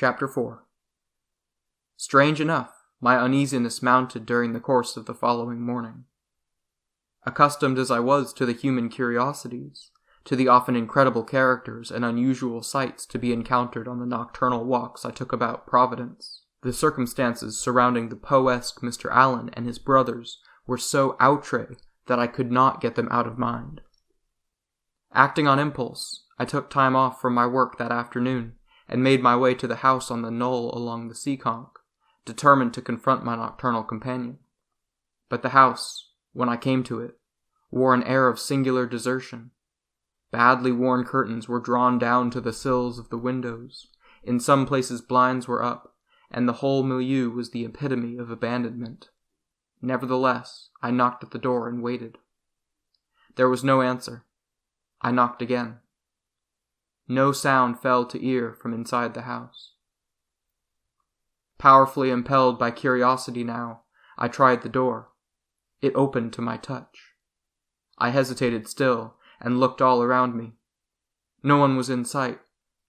Chapter 4. Strange enough, my uneasiness mounted during the course of the following morning. Accustomed as I was to the human curiosities, to the often incredible characters and unusual sights to be encountered on the nocturnal walks I took about Providence, the circumstances surrounding the Poe-esque Mr. Allan and his brothers were so outre that I could not get them out of mind. Acting on impulse, I took time off from my work that afternoon and made my way to the house on the knoll along the Seekonk, determined to confront my nocturnal companion. But the house, when I came to it, wore an air of singular desertion. Badly worn curtains were drawn down to the sills of the windows, in some places blinds were up, and the whole milieu was the epitome of abandonment. Nevertheless, I knocked at the door and waited. There was no answer. I knocked again. No sound fell to ear from inside the house. Powerfully impelled by curiosity now, I tried the door. It opened to my touch. I hesitated still and looked all around me. No one was in sight.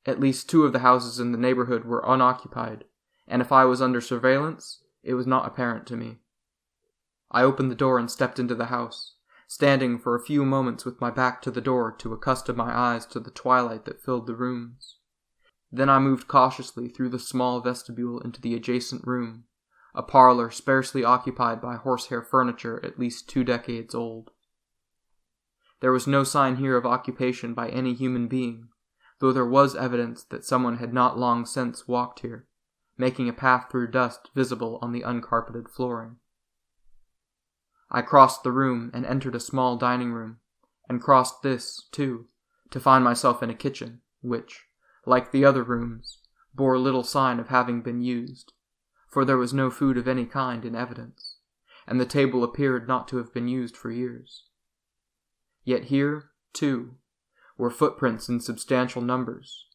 At least 2 of the houses in the neighborhood were unoccupied, and if I was under surveillance, it was not apparent to me. I opened the door and stepped into the house, standing for a few moments with my back to the door to accustom my eyes to the twilight that filled the rooms. Then I moved cautiously through the small vestibule into the adjacent room, a parlor sparsely occupied by horsehair furniture at least 2 decades old. There was no sign here of occupation by any human being, though there was evidence that someone had not long since walked here, making a path through dust visible on the uncarpeted flooring. I crossed the room and entered a small dining room, and crossed this, too, to find myself in a kitchen, which, like the other rooms, bore little sign of having been used, for there was no food of any kind in evidence, and the table appeared not to have been used for years. Yet here, too, were footprints in substantial numbers,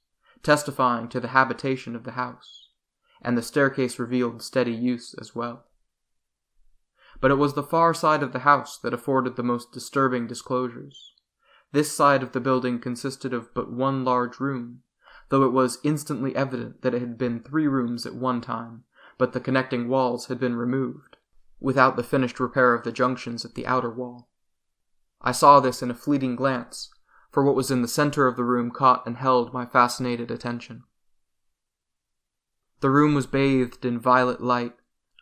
testifying to the habitation of the house, and the staircase revealed steady use as well. But it was the far side of the house that afforded the most disturbing disclosures. This side of the building consisted of but one large room, though it was instantly evident that it had been 3 rooms at one time, but the connecting walls had been removed, without the finished repair of the junctions at the outer wall. I saw this in a fleeting glance, for what was in the center of the room caught and held my fascinated attention. The room was bathed in violet light,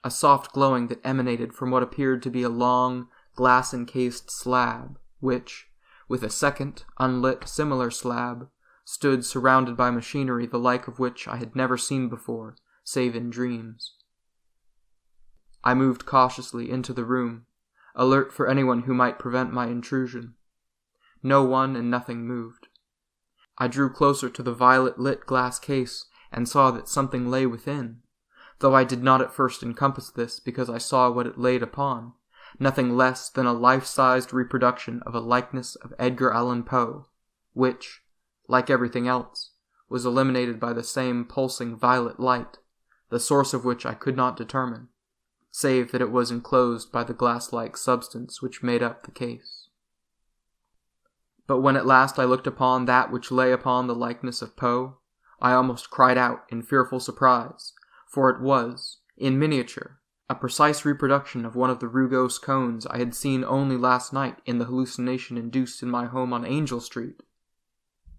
a soft glowing that emanated from what appeared to be a long, glass-encased slab, which, with a second, unlit, similar slab, stood surrounded by machinery the like of which I had never seen before, save in dreams. I moved cautiously into the room, alert for anyone who might prevent my intrusion. No one and nothing moved. I drew closer to the violet-lit glass case and saw that something lay within, though I did not at first encompass this because I saw what it laid upon, nothing less than a life-sized reproduction of a likeness of Edgar Allan Poe, which, like everything else, was illuminated by the same pulsing violet light, the source of which I could not determine, save that it was enclosed by the glass-like substance which made up the case. But when at last I looked upon that which lay upon the likeness of Poe, I almost cried out in fearful surprise, for it was, in miniature, a precise reproduction of one of the rugose cones I had seen only last night in the hallucination induced in my home on Angel Street.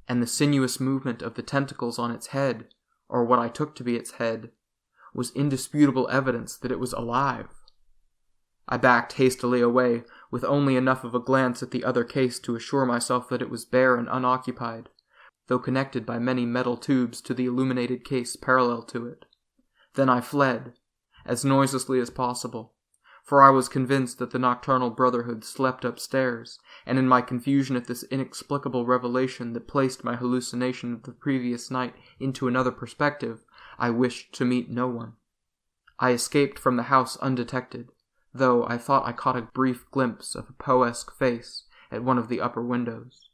And the sinuous movement of the tentacles on its head, or what I took to be its head, was indisputable evidence that it was alive. I backed hastily away, with only enough of a glance at the other case to assure myself that it was bare and unoccupied, though connected by many metal tubes to the illuminated case parallel to it. Then I fled, as noiselessly as possible, for I was convinced that the Nocturnal Brotherhood slept upstairs, and in my confusion at this inexplicable revelation that placed my hallucination of the previous night into another perspective, I wished to meet no one. I escaped from the house undetected, though I thought I caught a brief glimpse of a Poe-esque face at one of the upper windows.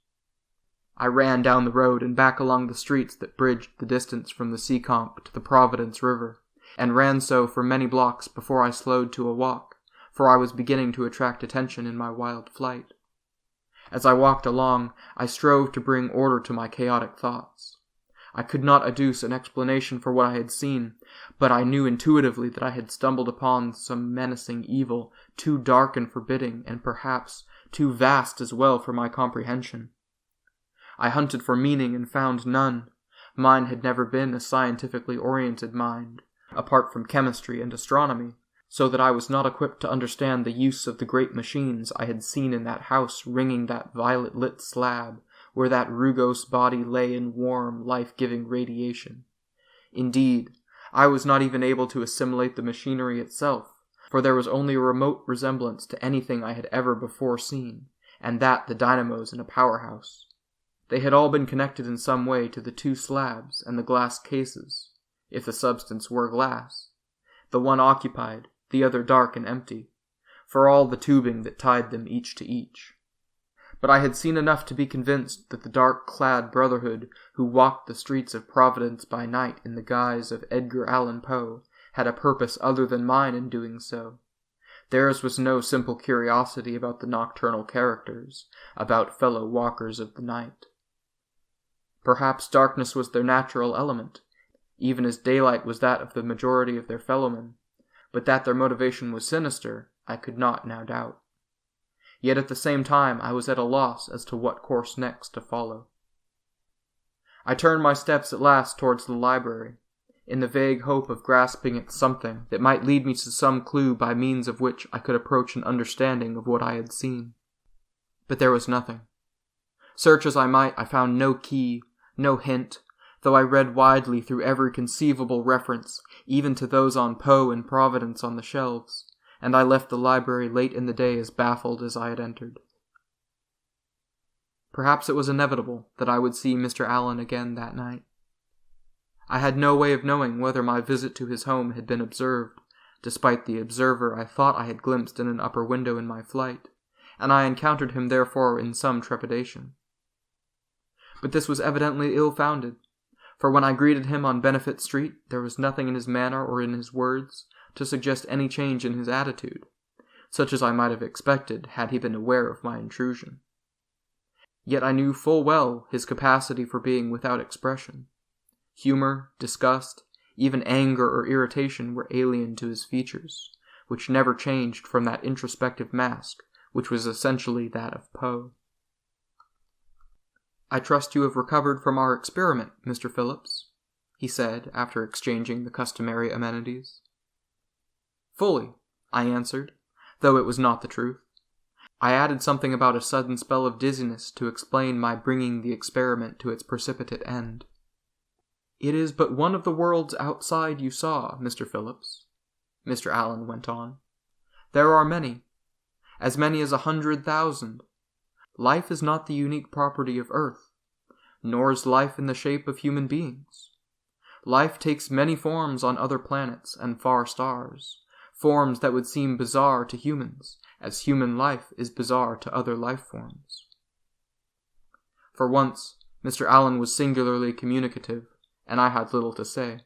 I ran down the road and back along the streets that bridged the distance from the Seekonk to the Providence River, and ran so for many blocks before I slowed to a walk, for I was beginning to attract attention in my wild flight. As I walked along, I strove to bring order to my chaotic thoughts. I could not adduce an explanation for what I had seen, but I knew intuitively that I had stumbled upon some menacing evil, too dark and forbidding, and perhaps too vast as well for my comprehension. I hunted for meaning and found none. Mine had never been a scientifically oriented mind, apart from chemistry and astronomy, so that I was not equipped to understand the use of the great machines I had seen in that house ringing that violet-lit slab, where that rugose body lay in warm, life-giving radiation. Indeed, I was not even able to assimilate the machinery itself, for there was only a remote resemblance to anything I had ever before seen, and that the dynamos in a powerhouse. They had all been connected in some way to the two slabs and the glass cases, if the substance were glass, the one occupied, the other dark and empty, for all the tubing that tied them each to each. But I had seen enough to be convinced that the dark-clad brotherhood who walked the streets of Providence by night in the guise of Edgar Allan Poe had a purpose other than mine in doing so. Theirs was no simple curiosity about the nocturnal characters, about fellow walkers of the night. Perhaps darkness was their natural element, even as daylight was that of the majority of their fellowmen, but that their motivation was sinister, I could not now doubt. Yet at the same time I was at a loss as to what course next to follow. I turned my steps at last towards the library, in the vague hope of grasping at something that might lead me to some clue by means of which I could approach an understanding of what I had seen. But there was nothing. Search as I might, I found no key, no hint, though I read widely through every conceivable reference, even to those on Poe and Providence on the shelves, and I left the library late in the day as baffled as I had entered. Perhaps it was inevitable that I would see Mr. Allan again that night. I had no way of knowing whether my visit to his home had been observed, despite the observer I thought I had glimpsed in an upper window in my flight, and I encountered him therefore in some trepidation. But this was evidently ill-founded, for when I greeted him on Benefit Street, there was nothing in his manner or in his words to suggest any change in his attitude, such as I might have expected had he been aware of my intrusion. Yet I knew full well his capacity for being without expression. Humor, disgust, even anger or irritation were alien to his features, which never changed from that introspective mask which was essentially that of Poe. "I trust you have recovered from our experiment, Mr. Phillips," he said, after exchanging the customary amenities. "Fully," I answered, though it was not the truth. I added something about a sudden spell of dizziness to explain my bringing the experiment to its precipitate end. "It is but one of the worlds outside you saw, Mr. Phillips," Mr. Allan went on. "There are many as 100,000. Life is not the unique property of Earth, nor is life in the shape of human beings. Life takes many forms on other planets and far stars, forms that would seem bizarre to humans, as human life is bizarre to other life forms." For once, Mr. Allan was singularly communicative, and I had little to say.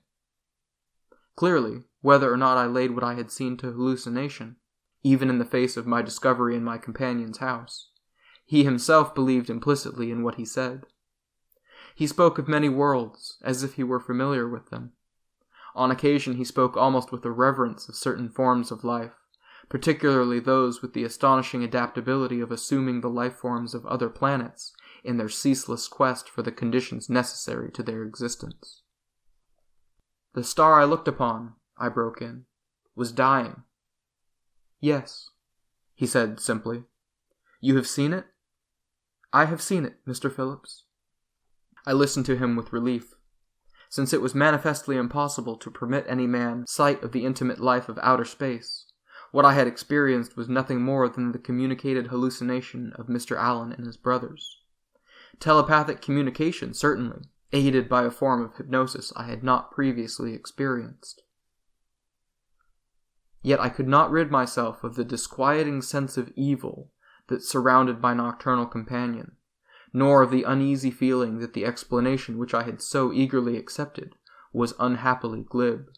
Clearly, whether or not I laid what I had seen to hallucination, even in the face of my discovery in my companion's house, he himself believed implicitly in what he said. He spoke of many worlds, as if he were familiar with them. On occasion he spoke almost with a reverence of certain forms of life, particularly those with the astonishing adaptability of assuming the life forms of other planets in their ceaseless quest for the conditions necessary to their existence. "The star I looked upon," I broke in, "was dying." "Yes," he said simply. "You have seen it?" "I have seen it, Mr. Phillips." I listened to him with relief. Since it was manifestly impossible to permit any man sight of the intimate life of outer space, what I had experienced was nothing more than the communicated hallucination of Mr. Allan and his brothers. Telepathic communication, certainly, aided by a form of hypnosis I had not previously experienced. Yet I could not rid myself of the disquieting sense of evil that surrounded my nocturnal companion, nor of the uneasy feeling that the explanation which I had so eagerly accepted was unhappily glib.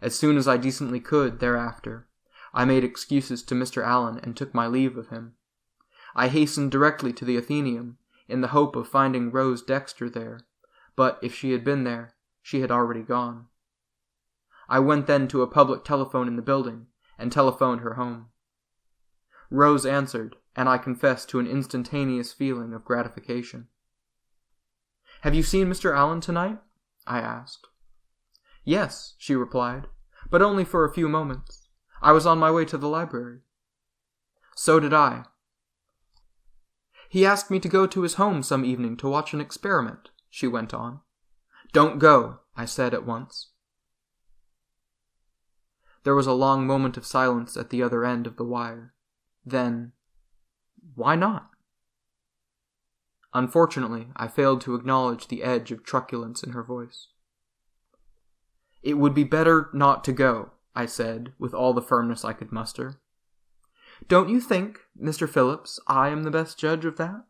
As soon as I decently could, thereafter, I made excuses to Mr. Allan and took my leave of him. I hastened directly to the Athenaeum, in the hope of finding Rose Dexter there, but if she had been there, she had already gone. I went then to a public telephone in the building and telephoned her home. Rose answered, and I confess to an instantaneous feeling of gratification. "Have you seen Mr. Allan tonight?" I asked. "Yes," she replied, "but only for a few moments. I was on my way to the library." "So did I." "He asked me to go to his home some evening to watch an experiment," she went on. "Don't go," I said at once. There was a long moment of silence at the other end of the wire. Then, "Why not?" Unfortunately, I failed to acknowledge the edge of truculence in her voice. "It would be better not to go," I said, with all the firmness I could muster. "Don't you think, Mr. Phillips, I am the best judge of that?"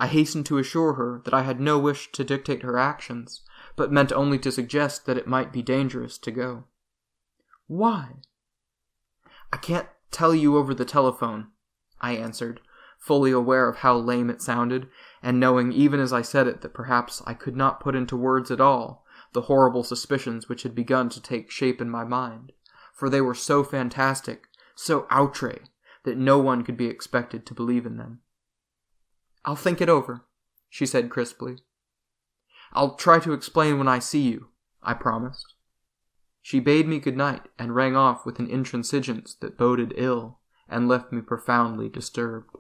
I hastened to assure her that I had no wish to dictate her actions, but meant only to suggest that it might be dangerous to go. "Why?" "I can't tell you over the telephone," I answered, fully aware of how lame it sounded, and knowing even as I said it that perhaps I could not put into words at all the horrible suspicions which had begun to take shape in my mind, for they were so fantastic, so outre, that no one could be expected to believe in them. "I'll think it over," she said crisply. "I'll try to explain when I see you," I promised. She bade me good night and rang off with an intransigence that boded ill and left me profoundly disturbed.